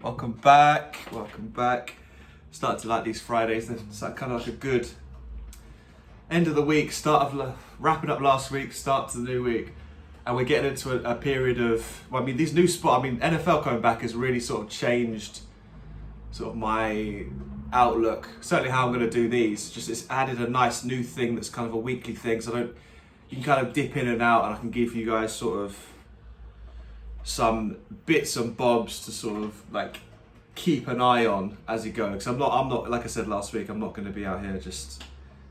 Welcome back. Started to like these Fridays. It's like kind of like a good end of the week, wrapping up last week, start to the new week. And we're getting into a period of, these new NFL coming back has really sort of changed sort of my outlook. Certainly how I'm going to do these. Just it's added a nice new thing that's kind of a weekly thing. So you can kind of dip in and out, and I can give you guys sort of some bits and bobs to sort of like keep an eye on as you go. Because I'm not like I said last week, I'm not going to be out here just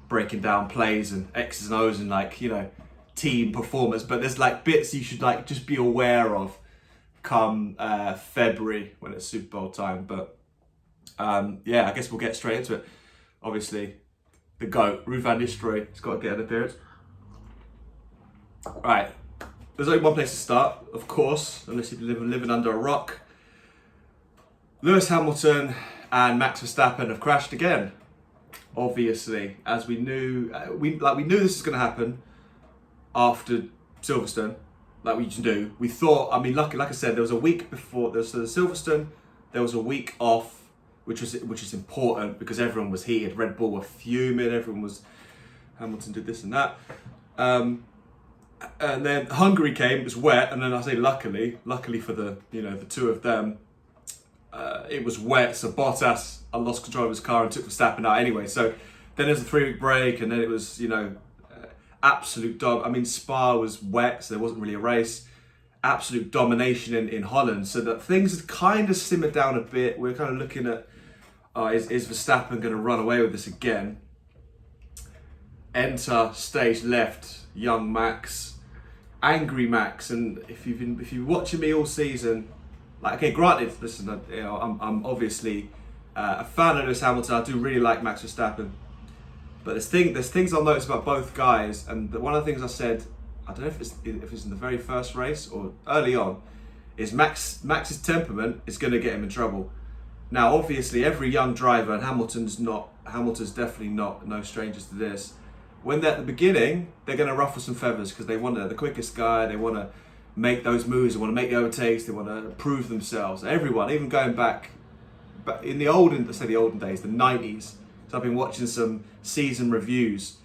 breaking down plays and X's and O's and team performance. But there's like bits you should like just be aware of come February when it's Super Bowl time. But I guess we'll get straight into it. Obviously, the GOAT, Ruud van Nistelrooy, has got to get an appearance. Right. There's only one place to start, of course, unless you've been living under a rock. Lewis Hamilton and Max Verstappen have crashed again. Obviously, as we knew, we knew this was going to happen after Silverstone. Like we knew, we thought. Like I said, there was a week before the Silverstone. There was a week off, which is important because everyone was heated. Red Bull were fuming. Hamilton did this and that. And then Hungary came, it was wet, and then I say luckily for the two of them, it was wet, so Bottas lost control of his car and took Verstappen out anyway. So then there's a 3-week break, and then it was, absolute Spa was wet, so there wasn't really a race. Absolute domination in Holland, so that things had kind of simmered down a bit. We're kind of looking at, is Verstappen going to run away with this again? Enter stage left, young Max, angry Max, and if you've been watching me all season, granted, listen, I'm obviously a fan of Lewis Hamilton. I do really like Max Verstappen, but there's things I'll notice about both guys, and one of the things I said, I don't know if it's in the very first race or early on, is Max's temperament is going to get him in trouble. Now, obviously, every young driver, and Hamilton's definitely no strangers to this. When they're at the beginning, they're going to ruffle some feathers because they're the quickest guy. They want to make those moves. They want to make the overtakes. They want to prove themselves. Everyone, even going back in the olden days, the 90s. So I've been watching some season reviews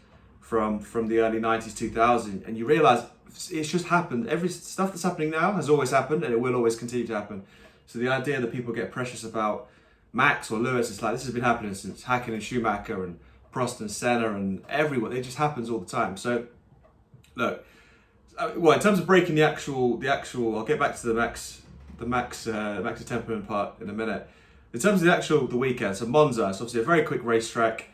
from the early 90s, 2000, and you realise it's just happened. Every stuff that's happening now has always happened, and it will always continue to happen. So the idea that people get precious about Max or Lewis, it's like this has been happening since Hakkinen and Schumacher and Prost and Senna and everyone. It just happens all the time. So, look. Well, in terms of breaking the actual, I'll get back to the Max temperament part in a minute. In terms of the weekend, so Monza, it's obviously a very quick racetrack.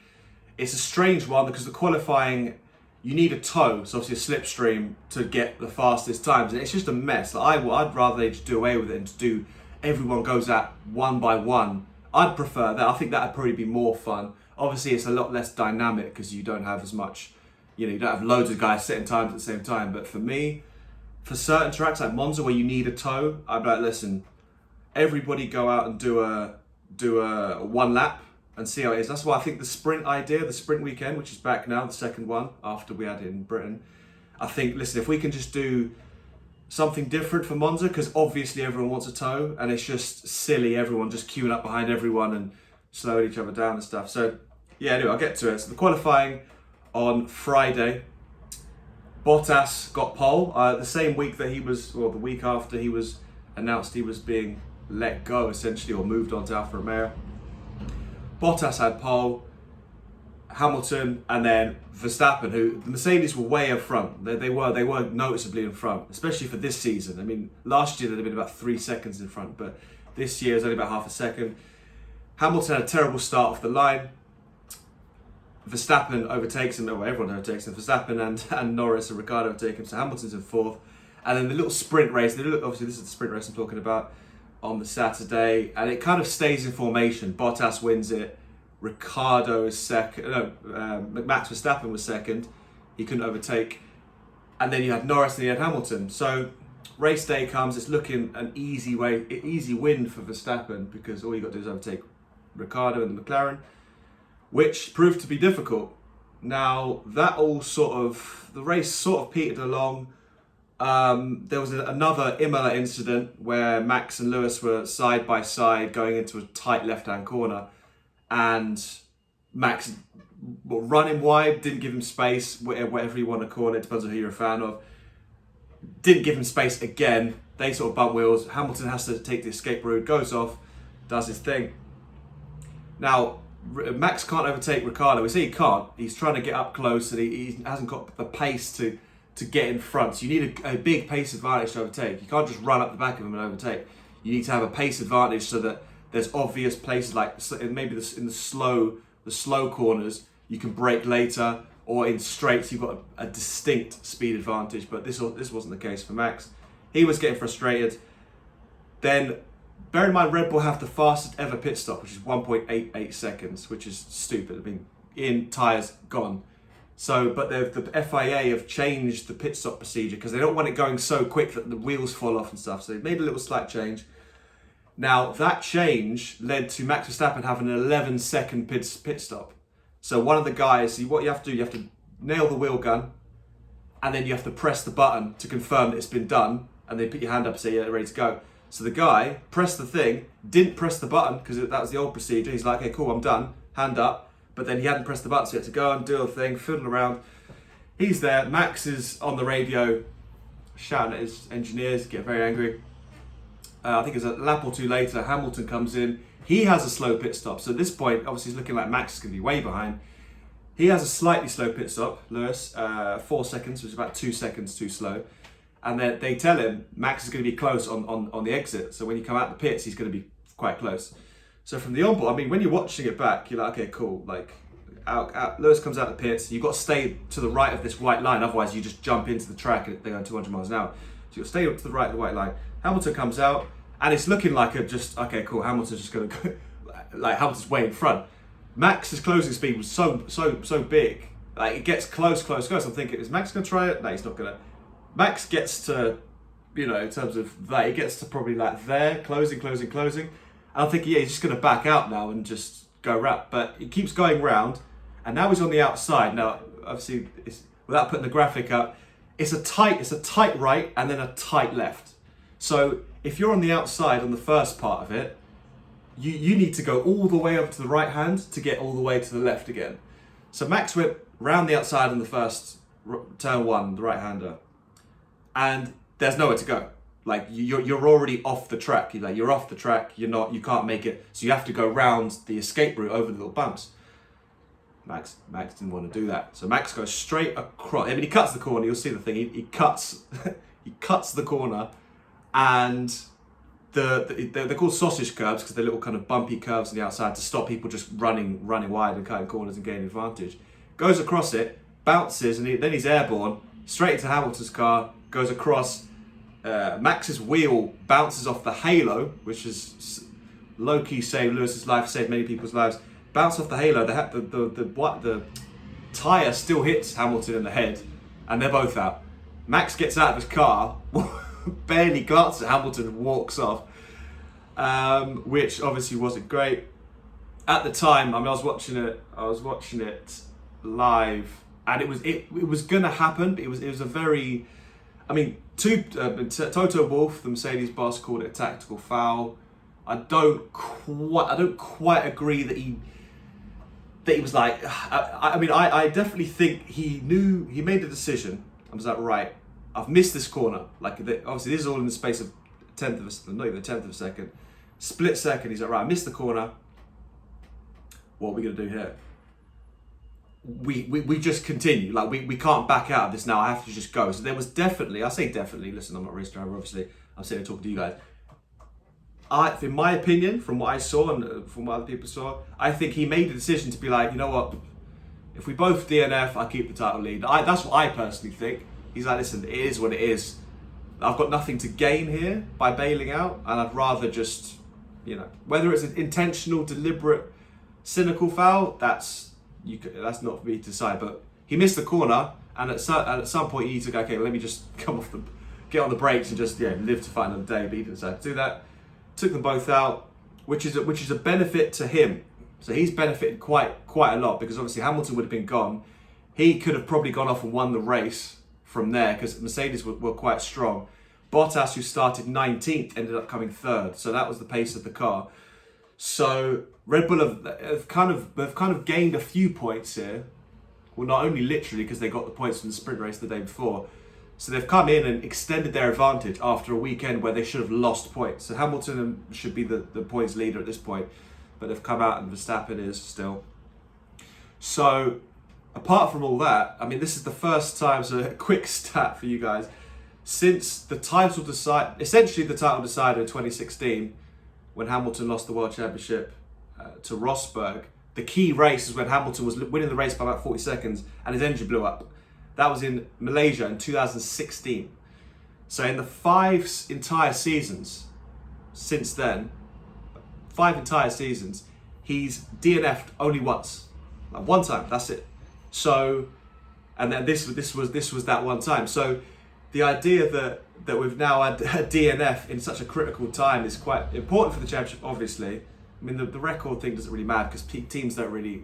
It's a strange one because the qualifying, you need a tow, so obviously a slipstream to get the fastest times, and it's just a mess. I'd rather they just do away with it and just do everyone goes at one by one. I'd prefer that. I think that'd probably be more fun. Obviously, it's a lot less dynamic because you don't have as much, you don't have loads of guys setting times at the same time. But for me, for certain tracks like Monza where you need a tow, I'd be like, listen, everybody go out and do a one lap and see how it is. That's why I think the sprint weekend, which is back now, the second one after we had it in Britain. I think, listen, if we can just do something different for Monza, because obviously everyone wants a tow and it's just silly, everyone just queuing up behind everyone and slowing each other down and stuff. So anyway, I'll get to it. So the qualifying on Friday, Bottas got pole the same week that the week after he was announced he was being let go essentially, or moved on to Alfa Romeo. Bottas had pole, Hamilton, and then Verstappen, who the Mercedes were way up front. They were noticeably in front, especially for this season. Last year they'd have been about 3 seconds in front, but this year it's only about half a second. Hamilton had a terrible start off the line. Verstappen overtakes him, everyone overtakes him. Verstappen and Norris and Ricciardo overtake him, so Hamilton's in fourth. And then the little sprint race, obviously this is the sprint race I'm talking about, on the Saturday, and it kind of stays in formation. Bottas wins it, Ricciardo is second, Max Verstappen was second, he couldn't overtake. And then you had Norris and you had Hamilton. So race day comes, it's looking an easy win for Verstappen because all you got to do is overtake Ricciardo and the McLaren, which proved to be difficult. Now, the race sort of petered along There was another Imola incident where Max and Lewis were side by side going into a tight left-hand corner, and Max running wide, didn't give him space, whatever you want to call it, depends on who you're a fan of. Didn't give him space again. They sort of bump wheels. Hamilton has to take the escape route, goes off, does his thing. Now, Max can't overtake Ricciardo. We say he can't. He's trying to get up close and he hasn't got the pace to get in front. So you need a big pace advantage to overtake. You can't just run up the back of him and overtake. You need to have a pace advantage so that there's obvious places like maybe in the slow corners you can brake later, or in straights you've got a distinct speed advantage. But this wasn't the case for Max. He was getting frustrated. Then, bear in mind, Red Bull have the fastest ever pit stop, which is 1.88 seconds, which is stupid. I mean, tyres gone. So, but the FIA have changed the pit stop procedure because they don't want it going so quick that the wheels fall off and stuff. So they made a little slight change. Now, that change led to Max Verstappen having an 11-second pit stop. So one of the guys, what you have to do, you have to nail the wheel gun, and then you have to press the button to confirm that it's been done, and then put your hand up and say, yeah, ready to go. So the guy pressed the thing, didn't press the button, because that was the old procedure. He's like, okay, cool, I'm done, hand up. But then he hadn't pressed the button, so he had to go and do a thing, fiddle around. He's there, Max is on the radio, shouting at his engineers, get very angry. I think it's a lap or two later, Hamilton comes in. He has a slow pit stop. So at this point, obviously he's looking like Max is going to be way behind. He has a slightly slow pit stop, Lewis, 4 seconds, which is about 2 seconds too slow. And then they tell him Max is going to be close on the exit. So when you come out the pits, he's going to be quite close. So from the onboard, I mean, when you're watching it back, you're like, okay, cool. Like, Lewis comes out the pits. You've got to stay to the right of this white line. Otherwise, you just jump into the track and they're going 200 miles an hour. So you'll stay up to the right of the white line. Hamilton comes out. And it's looking like okay, cool, Hamilton's just going to go, like Hamilton's way in front. Max's closing speed was so big. Like, it gets close. I'm thinking, is Max going to try it? No, he's not going to. Max gets to, in terms of that, he gets to probably like there, closing. And I'm thinking, yeah, he's just going to back out now and just go round. But he keeps going round, and now he's on the outside. Now, obviously, without putting the graphic up, it's a tight right and then a tight left. So if you're on the outside on the first part of it, you need to go all the way over to the right hand to get all the way to the left again. So Max went round the outside on the first turn one, the right hander, and there's nowhere to go. Like, you're already off the track. You're off the track. You can't make it. So you have to go round the escape route over the little bumps. Max didn't want to do that. So Max goes straight across. I mean, he cuts the corner. You'll see the thing. He cuts he cuts the corner. And they're called sausage curves because they're little kind of bumpy curves on the outside to stop people just running wide and cutting corners and gaining advantage. Goes across it, bounces, and then he's airborne, straight into Hamilton's car, goes across. Max's wheel bounces off the halo, which is low-key saved Lewis's life, saved many people's lives. Bounce off the halo, the tyre still hits Hamilton in the head, and they're both out. Max gets out of his car, barely glances at Hamilton and walks off, which obviously wasn't great. At the time, I mean, I was watching it live, and it was gonna happen. But it was a very, I mean, Toto Wolff, the Mercedes boss, called it a tactical foul. I don't quite agree that he was like. I definitely think he made the decision. I was like, right, I've missed this corner. Like, obviously, this is all in the space of not even a tenth of a second. Split second, he's like, right, I missed the corner. What are we going to do here? We just continue. Like, we can't back out of this now. I have to just go. So there was definitely, I say definitely, listen, I'm not a race driver, obviously. I'm sitting here talking to you guys. In my opinion, from what I saw and from what other people saw, I think he made the decision to be like, you know what? If we both DNF, I keep the title lead. That's what I personally think. He's like, listen, it is what it is. I've got nothing to gain here by bailing out, and I'd rather just, whether it's an intentional, deliberate, cynical foul, that's not for me to decide. But he missed the corner, and at some point you need to go, okay, well, let me just get on the brakes and just live to fight another day. But he didn't decide to do that. Took them both out, which is a benefit to him. So he's benefited quite a lot, because obviously Hamilton would have been gone. He could have probably gone off and won the race from there because Mercedes were quite strong. Bottas, who started 19th, ended up coming 3rd. So that was the pace of the car. So Red Bull have kind of gained a few points here. Well, not only literally because they got the points from the sprint race the day before. So they've come in and extended their advantage after a weekend where they should have lost points. So Hamilton should be the points leader at this point, but they've come out and Verstappen is still. So apart from all that, I mean, this is the first time, so a quick stat for you guys, since the title decided in 2016, when Hamilton lost the World Championship to Rosberg. The key race is when Hamilton was winning the race by about 40 seconds and his engine blew up. That was in Malaysia in 2016. So in the 5 entire seasons since then, 5 entire seasons, he's DNF'd only once. Like one time, that's it. So, and then this was that one time. So the idea that we've now had a DNF in such a critical time is quite important for the championship, obviously. I mean, the record thing doesn't really matter because teams don't really...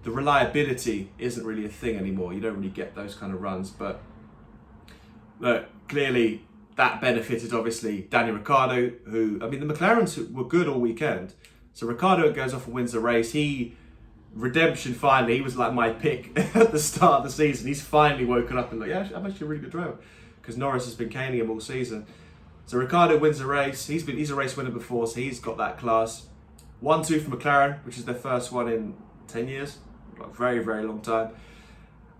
The reliability isn't really a thing anymore. You don't really get those kind of runs. But look, clearly that benefited, obviously, Daniel Ricciardo, who... I mean, the McLarens were good all weekend. So Ricciardo goes off and wins the race. Redemption finally, he was like my pick at the start of the season. He's finally woken up and like, yeah, I'm actually a really good driver. Because Norris has been caning him all season. So Ricciardo wins the race. He's a race winner before, so he's got that class. 1-2 for McLaren, which is their first one in 10 years. Like very, very long time.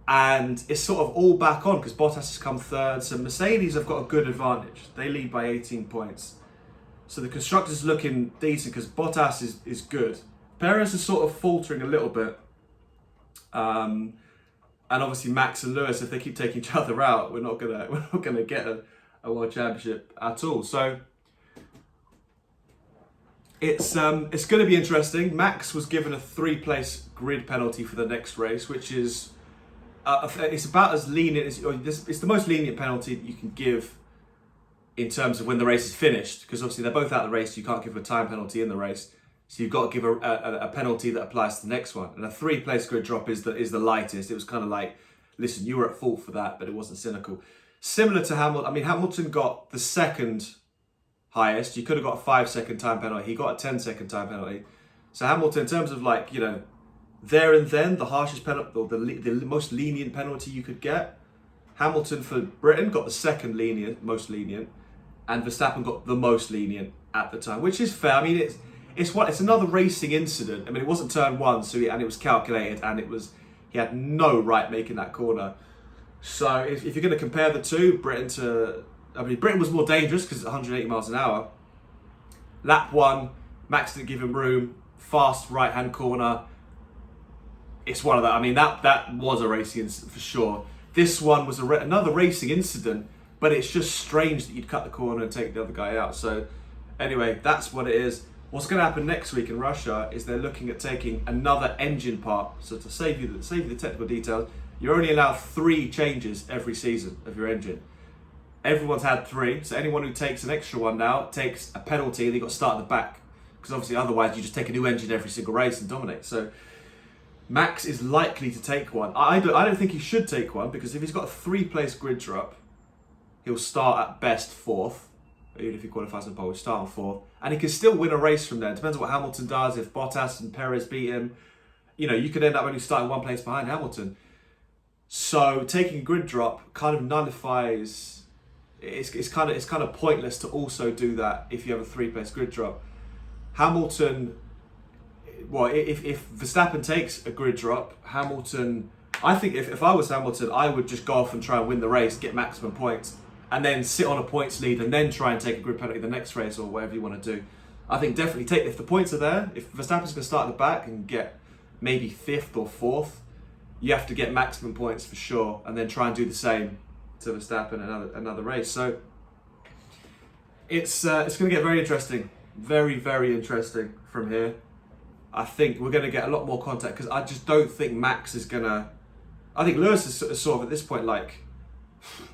And it's sort of all back on because Bottas has come 3rd. So Mercedes have got a good advantage. They lead by 18 points. So the constructors looking decent because Bottas is good. Perez is sort of faltering a little bit. And obviously Max and Lewis, if they keep taking each other out, we're not gonna get a world championship at all. So it's going to be interesting. Max was given a 3-place grid penalty for the next race, which is it's about as lenient as it's the most lenient penalty that you can give in terms of when the race is finished, because obviously they're both out of the race. So you can't give a time penalty in the race. So you've got to give a penalty that applies to the next one. And a 3-place grid drop is the lightest. It was kind of like, listen, you were at fault for that, but it wasn't cynical. Similar to Hamilton. I mean, Hamilton got the 2nd highest. You could have got a 5-second time penalty. He got a 10-second time penalty. So Hamilton, in terms of like, there and then, the harshest penalty, or the most lenient penalty you could get, Hamilton for Britain got the 2nd most lenient, and Verstappen got the most lenient at the time, which is fair. I mean, it's another racing incident. I mean, it wasn't turn 1, and it was calculated, and he had no right making that corner. So if you're going to compare the two, Britain was more dangerous because it's 180 miles an hour. Lap 1, Max didn't give him room, fast right-hand corner. It's one of that. I mean, that was a racing incident for sure. This one was another racing incident, but it's just strange that you'd cut the corner and take the other guy out. So anyway, that's what it is. What's going to happen next week in Russia is they're looking at taking another engine part. So to save you the technical details, you're only allowed 3 changes every season of your engine. Everyone's had 3, so anyone who takes an extra one now takes a penalty and they've got to start at the back. Because obviously otherwise you just take a new engine every single race and dominate. So Max is likely to take one. I don't think he should take one, because if he's got a 3-place grid drop, he'll start at best 4th. Even if he qualifies on pole, he'll start on 4th. And he can still win a race from there. It depends on what Hamilton does. If Bottas and Perez beat him, you could end up only starting 1 place behind Hamilton. So taking a grid drop kind of nullifies. It's kind of pointless to also do that if you have a 3-place grid drop. Hamilton, well, if Verstappen takes a grid drop, Hamilton, I think if I was Hamilton, I would just go off and try and win the race, get maximum points, and then sit on a points lead and then try and take a grid penalty the next race or whatever you want to do. I think definitely if the points are there, if Verstappen's going to start at the back and get maybe 5th or 4th, you have to get maximum points for sure, and then try and do the same to Verstappen another race. So it's going to get very interesting, very, very interesting from here. I think we're going to get a lot more contact, because I just don't think Max is going to... I think Lewis is sort of at this point like,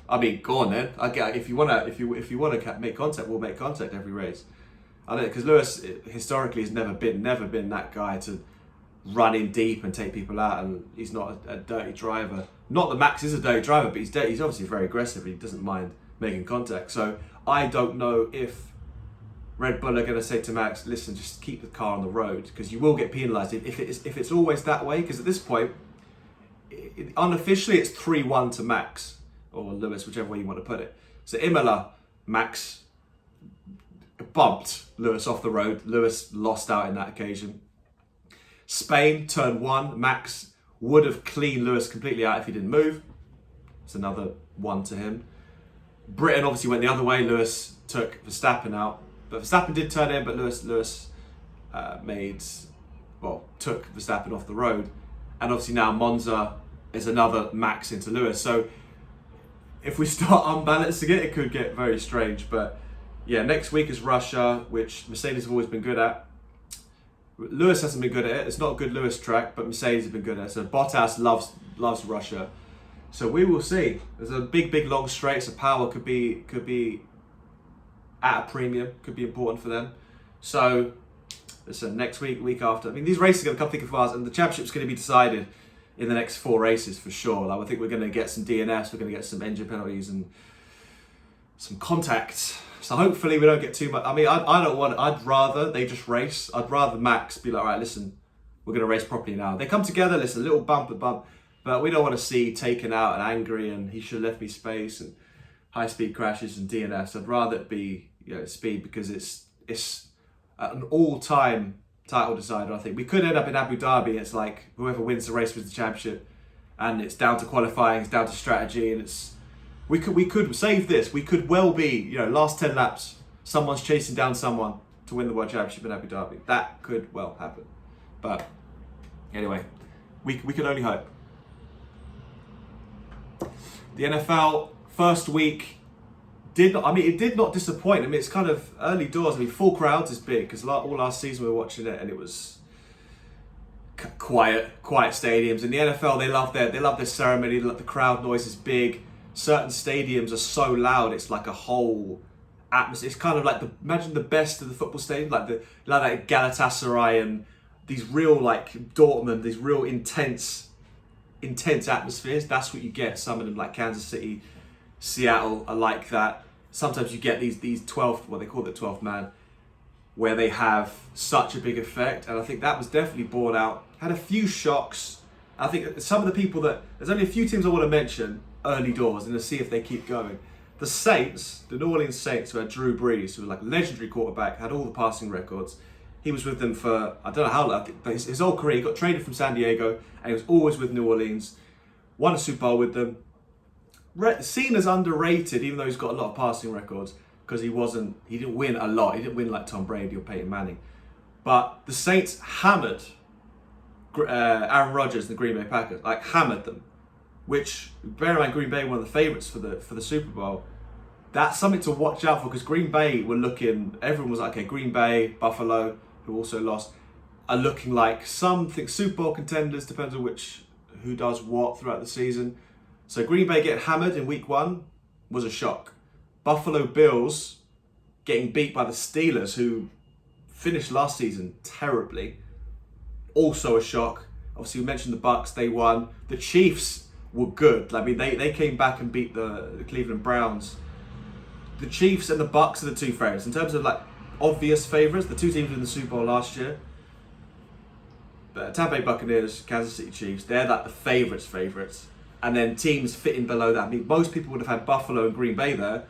I mean, go on then. I get if you want to make contact, we'll make contact every race. I don't, because Lewis historically has never been that guy to run in deep and take people out, and he's not a dirty driver. Not that Max is a dirty driver, but he's obviously very aggressive. He doesn't mind making contact. So I don't know if Red Bull are going to say to Max, listen, just keep the car on the road, because you will get penalised if it's always that way. Because at this point, unofficially, it's 3-1 to Max, or Lewis, whichever way you want to put it. So Imola, Max bumped Lewis off the road. Lewis lost out in that occasion. Spain, turn 1, Max would have cleaned Lewis completely out if he didn't move. It's another 1 to him. Britain obviously went the other way. Lewis took Verstappen out. But Verstappen did turn in, but Lewis took Verstappen off the road. And obviously now Monza is another Max into Lewis. So if we start unbalancing it, it could get very strange. But yeah, next week is Russia, which Mercedes have always been good at. Lewis hasn't been good at it. It's not a good Lewis track, but Mercedes have been good at it. So Bottas loves Russia. So we will see. There's a big long straight, so power could be at a premium, could be important for them. So listen, next week after, I mean, these races are going to come thick and fast, and the championship's going to be decided in the next 4 races for sure. Like, I think we're going to get some DNFs, we're going to get some engine penalties and some contacts. So hopefully we don't get too much. I mean, I'd rather they just race. I'd rather Max be like, all right, listen, we're going to race properly now. They come together, listen, a little bump, but we don't want to see taken out and angry and he should have left me space and high speed crashes and DNFs. I'd rather it be, speed, because it's an all-time title decider. I think we could end up in Abu Dhabi. It's like whoever wins the race wins the championship, and it's down to qualifying, it's down to strategy, and it's we could save this. We could well be, last 10 laps, someone's chasing down someone to win the World Championship in Abu Dhabi. That could well happen. But anyway, we can only hope. The NFL first week it did not disappoint. I mean, it's kind of early doors. I mean, full crowds is big, because all last season we were watching it and it was quiet stadiums. In the NFL, they love their ceremony. The crowd noise is big. Certain stadiums are so loud, it's like a whole atmosphere. It's kind of like imagine the best of the football stadium, like that Galatasaray and these real, like Dortmund, these real intense atmospheres. That's what you get. Some of them, like Kansas City, Seattle, are like that. Sometimes you get these 12, what they call it, 12th man, where they have such a big effect. And I think that was definitely borne out. Had a few shocks. I think some of the people there's only a few teams I want to mention early doors and to see if they keep going. The Saints, the New Orleans Saints, who had Drew Brees, who was like a legendary quarterback, had all the passing records. He was with them for, I don't know how long, but his whole career. He got traded from San Diego and he was always with New Orleans. Won a Super Bowl with them. Seen as underrated, even though he's got a lot of passing records, because he didn't win a lot. He didn't win like Tom Brady or Peyton Manning. But the Saints hammered Aaron Rodgers and the Green Bay Packers, like hammered them. Which, bear in mind, Green Bay were one of the favourites for the Super Bowl. That's something to watch out for, because Green Bay were looking, everyone was like, okay, Green Bay, Buffalo, who also lost, are looking like something Super Bowl contenders, depends on who does what throughout the season. So Green Bay getting hammered in week 1 was a shock. Buffalo Bills getting beat by the Steelers, who finished last season terribly, also a shock. Obviously, we mentioned the Bucks, they won. The Chiefs were good. I mean, they came back and beat the Cleveland Browns. The Chiefs and the Bucks are the two favourites. In terms of like obvious favourites, the two teams in the Super Bowl last year, the Tampa Bay Buccaneers, Kansas City Chiefs, they're like the favourites. And then teams fitting below that. I mean, most people would have had Buffalo and Green Bay there.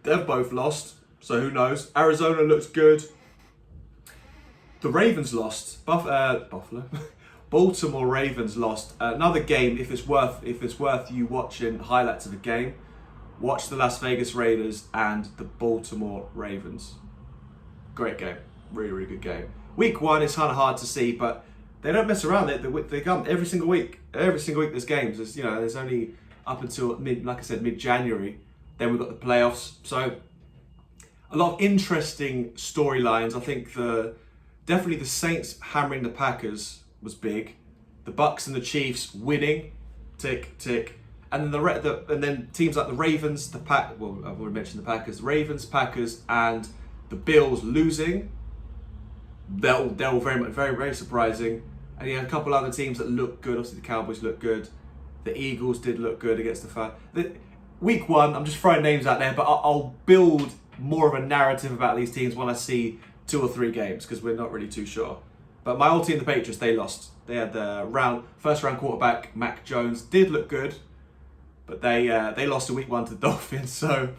They've both lost, so who knows? Arizona looks good. The Ravens lost. Buffalo. Baltimore Ravens lost. Another game, if it's worth you watching highlights of the game, watch the Las Vegas Raiders and the Baltimore Ravens. Great game. Really, really good game. Week 1 is kind of hard to see, but they don't mess around. They come every single week. Every single week there's games. There's only up until mid-January. Then we've got the playoffs. So a lot of interesting storylines. I think definitely the Saints hammering the Packers was big. The Bucks and the Chiefs winning, tick tick, and then teams like the Ravens, I've already mentioned the Packers, Ravens, Packers, and the Bills losing. They're all very, very surprising. And you had a couple other teams that looked good. Obviously, the Cowboys looked good. The Eagles did look good against Week 1, I'm just throwing names out there, but I'll build more of a narrative about these teams when I see 2 or 3 games, because we're not really too sure. But my old team, the Patriots, they lost. They had the first round quarterback, Mac Jones, did look good, but they lost in Week 1 to the Dolphins. So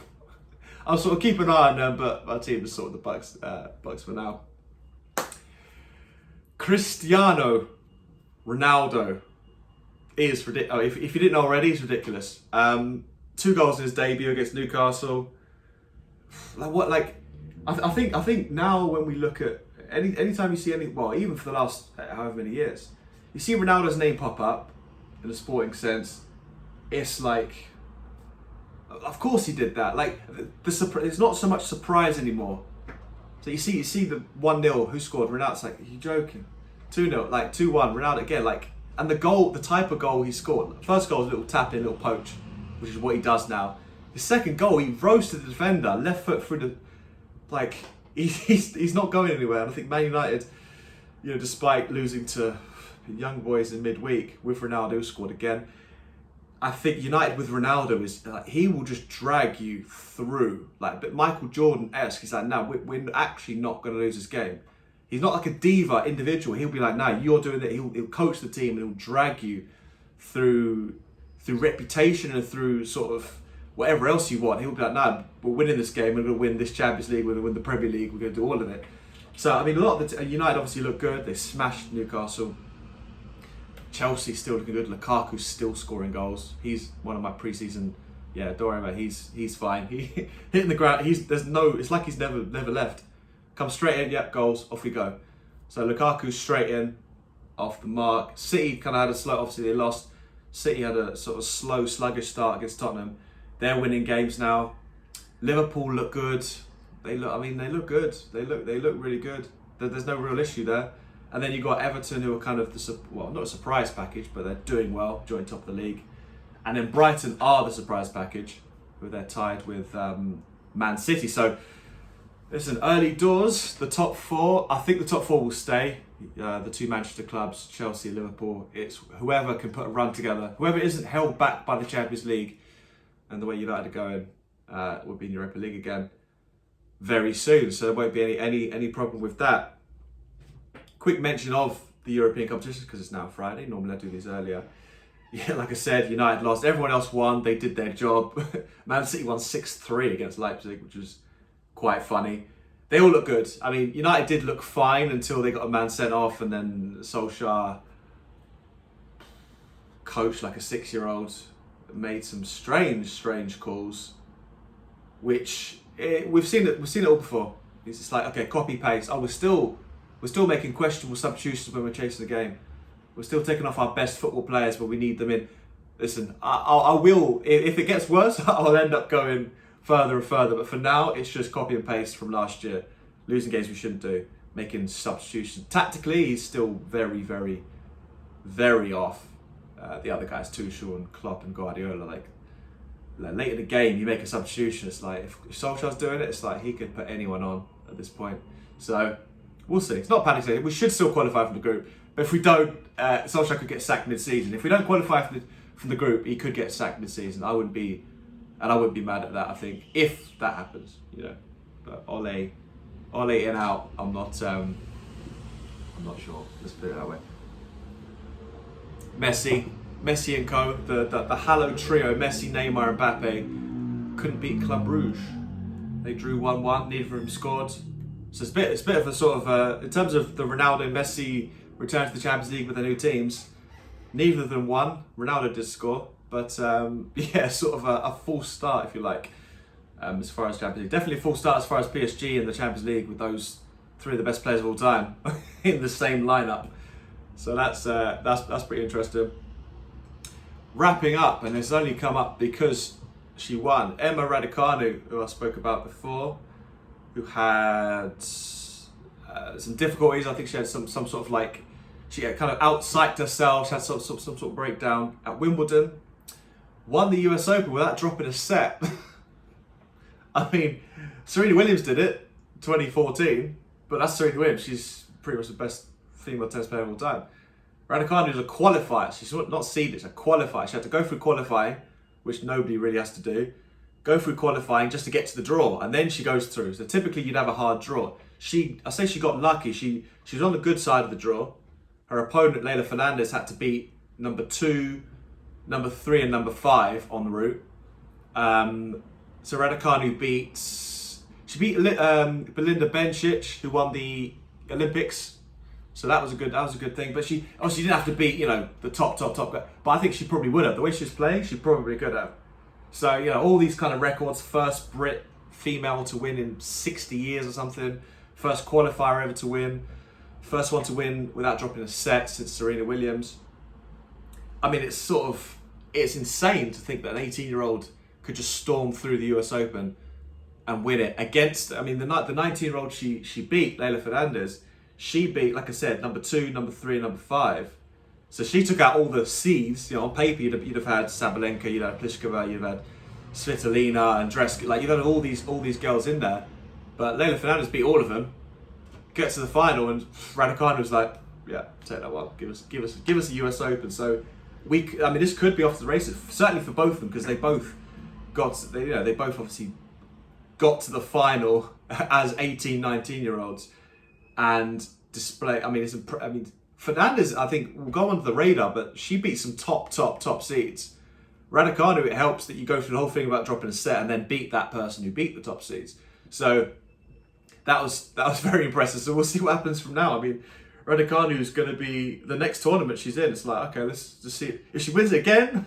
I'll sort of keep an eye on them, but my team is sort of the Bucks for now. Cristiano Ronaldo is ridiculous. If you didn't know already, he's ridiculous. 2 goals in his debut against Newcastle. I think now when we look at anytime you see even for the last however many years, you see Ronaldo's name pop up in a sporting sense, it's like, of course he did that. Like it's not so much surprise anymore. So you see the 1-0, who scored? Ronaldo. It's like, are you joking? 2-0, like 2-1, Ronaldo again, like, and the goal, the type of goal he scored. The first goal was a little tap in, a little poach, which is what he does now. The second goal, he roasted the defender, left foot through the, like, he's not going anywhere. And I think Man United, despite losing to young boys in midweek with Ronaldo, who scored again, I think United with Ronaldo is he will just drag you through, like a bit Michael Jordan-esque. He's like, no, we're actually not going to lose this game. He's not like a diva individual. He'll be like, no, you're doing it. He'll coach the team and he'll drag you through reputation and through sort of whatever else you want. He'll be like, no, we're winning this game. We're going to win this Champions League. We're going to win the Premier League. We're going to do all of it. So, I mean, a lot of United obviously look good. They smashed Newcastle. Chelsea's still looking good. Lukaku's still scoring goals. He's one of my pre-season. Yeah, don't worry about it. He's fine. He hitting the ground. It's like he's never left. Comes straight in. Yep, goals. Off we go. So Lukaku's straight in, off the mark. City kind of had a slow. Obviously they lost. City had a sort of slow, sluggish start against Tottenham. They're winning games now. Liverpool look good. They look good. They look really good. There's no real issue there. And then you've got Everton, who are kind of not a surprise package, but they're doing well, joint top of the league. And then Brighton are the surprise package, who they're tied with Man City. So, listen, early doors, the top 4. I think the top 4 will stay. The 2 Manchester clubs, Chelsea and Liverpool. It's whoever can put a run together. Whoever isn't held back by the Champions League and the way United are going will be in Europa League again very soon. So there won't be any problem with that. Quick mention of the European competitions, because it's now Friday. Normally I do these earlier. Yeah, like I said, United lost. Everyone else won. They did their job. Man City won 6-3 against Leipzig, which was quite funny. They all look good. I mean, United did look fine until they got a man sent off, and then Solskjaer coached like a 6-year-old, made some strange calls, which we've seen it all before. It's just like, okay, copy paste. Oh, we're still making questionable substitutions when we're chasing the game. We're still taking off our best football players, but we need them in. Listen, I will, if it gets worse, I'll end up going further and further. But for now, it's just copy and paste from last year. Losing games we shouldn't do. Making substitutions. Tactically, he's still very, very, very off. The other guys, Tuchel and Klopp and Guardiola, like late in the game, you make a substitution. It's like, if Solskjaer's doing it, it's like he could put anyone on at this point. So, we'll see. It's not panic state. We should still qualify from the group. But if we don't, Solskjaer could get sacked mid-season. If we don't qualify from the group, he could get sacked mid-season. I wouldn't be mad at that, I think, if that happens, But Ole in out, I'm not sure. Let's put it that way. Messi and co, the hallowed trio, Messi, Neymar and Mbappe, couldn't beat Club Rouge. They drew 1-1, neither of them scored. So it's a bit of a sort of, in terms of the Ronaldo and Messi return to the Champions League with their new teams, neither of them won. Ronaldo did score, but sort of a false start, if you like, as far as Champions League. Definitely a false start as far as PSG in the Champions League with those 3 of the best players of all time in the same lineup. So that's pretty interesting. Wrapping up, and it's only come up because she won. Emma Raducanu, who I spoke about before, who had some difficulties. I think she had some sort of like, she had kind of out-psyched herself. She had some sort of breakdown at Wimbledon. Won the US Open without dropping a set. I mean, Serena Williams did it, 2014, but that's Serena Williams. She's pretty much the best female tennis player of all time. Raducanu is a qualifier. She's not seeded, she's a qualifier. She had to go through qualifying, which nobody really has to do. Go through qualifying just to get to the draw, and then she goes through. So typically you'd have a hard draw. I say she got lucky. She was on the good side of the draw. Her opponent, Leila Fernandez, had to beat number 2, number 3, and number 5 on the route. So Raducanu beat Belinda Bencic, who won the Olympics. So that was a good thing. But she obviously didn't have to beat, the top guy. But I think she probably would have. The way she was playing, she probably could have. So, all these kind of records, first Brit female to win in 60 years or something, first qualifier ever to win, first one to win without dropping a set since Serena Williams. I mean, it's insane to think that an 18-year-old could just storm through the US Open and win it against, the 19-year-old she beat, Leila Fernandez, she beat, like I said, number 2, number 3, and number 5. So she took out all the seeds. On paper, you'd have had Sabalenka, you'd have Pliskova, you'd have had Svitolina, Andreescu. You'd have all these girls in there. But Leila Fernandez beat all of them. Gets to the final, and Raducanu was like, "Yeah, take that one. Give us a US Open." So this could be off to the races. Certainly for both of them, because they both obviously got to the final as 18, 19-year-olds and display. Fernandez, I think, will go under the radar, but she beat some top seeds. Raducanu, it helps that you go through the whole thing about dropping a set and then beat that person who beat the top seeds. So that was very impressive. So we'll see what happens from now. Raducanu is going to be the next tournament she's in. It's like, okay, let's just see. If she wins it again,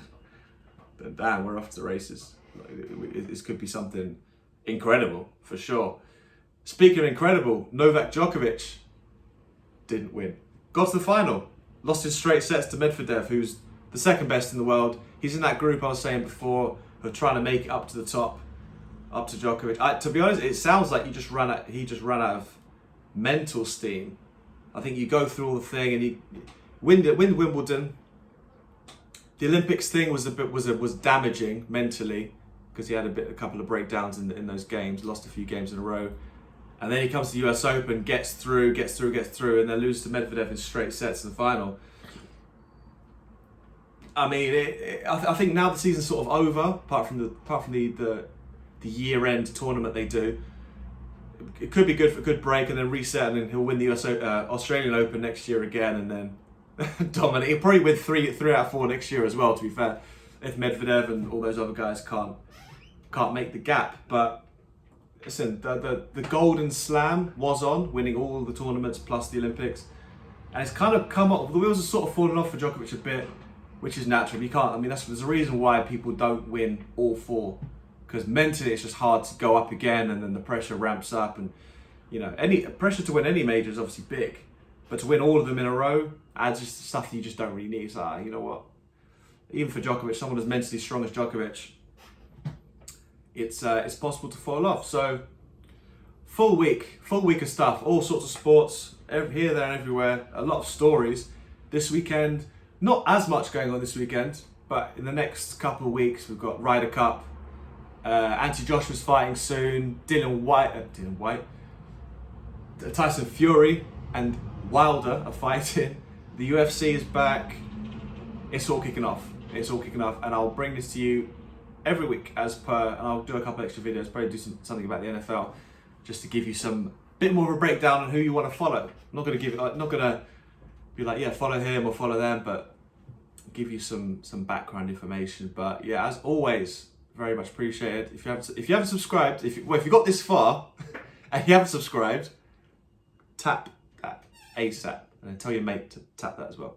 then damn, we're off to the races. This could be something incredible, for sure. Speaking of incredible, Novak Djokovic didn't win. Got to the final, lost in straight sets to Medvedev, who's the second best in the world. He's in that group I was saying before, who are trying to make it up to the top, up to Djokovic. To be honest, it sounds like he just ran out of mental steam. I think you go through all the thing and he win Wimbledon. The Olympics thing was damaging mentally, because he had a couple of breakdowns in those games, lost a few games in a row. And then he comes to the US Open, gets through, and then loses to Medvedev in straight sets in the final. I think now the season's sort of over, apart from the year-end tournament they do. It could be good for a good break and then reset, and then he'll win the Australian Open next year again, and then dominate. He'll probably win three out of 4 next year as well, to be fair, if Medvedev and all those other guys can't make the gap. But listen, the Golden Slam was on, winning all the tournaments plus the Olympics, and it's kind of come up. The wheels are sort of fallen off for Djokovic a bit, which is natural. You can't. There's a reason why people don't win all 4, because mentally it's just hard to go up again, and then the pressure ramps up, and any pressure to win any major is obviously big, but to win all of them in a row adds just stuff that you just don't really need. So you know what? Even for Djokovic, someone as mentally strong as Djokovic, it's possible to fall off. So full week of stuff, all sorts of sports, here, there, and everywhere. A lot of stories this weekend. Not as much going on this weekend, but in the next couple of weeks we've got Ryder Cup. Anthony Joshua's fighting soon. Tyson Fury and Wilder are fighting. The UFC is back. It's all kicking off, and I'll bring this to you every week and I'll do a couple extra videos, probably do something about the NFL, just to give you some bit more of a breakdown on who you want to follow. I'm not going to be like, yeah, follow him or follow them, but give you some background information. But yeah, as always, very much appreciated. If you haven't subscribed, if you got this far and you haven't subscribed, tap that ASAP, and then tell your mate to tap that as well.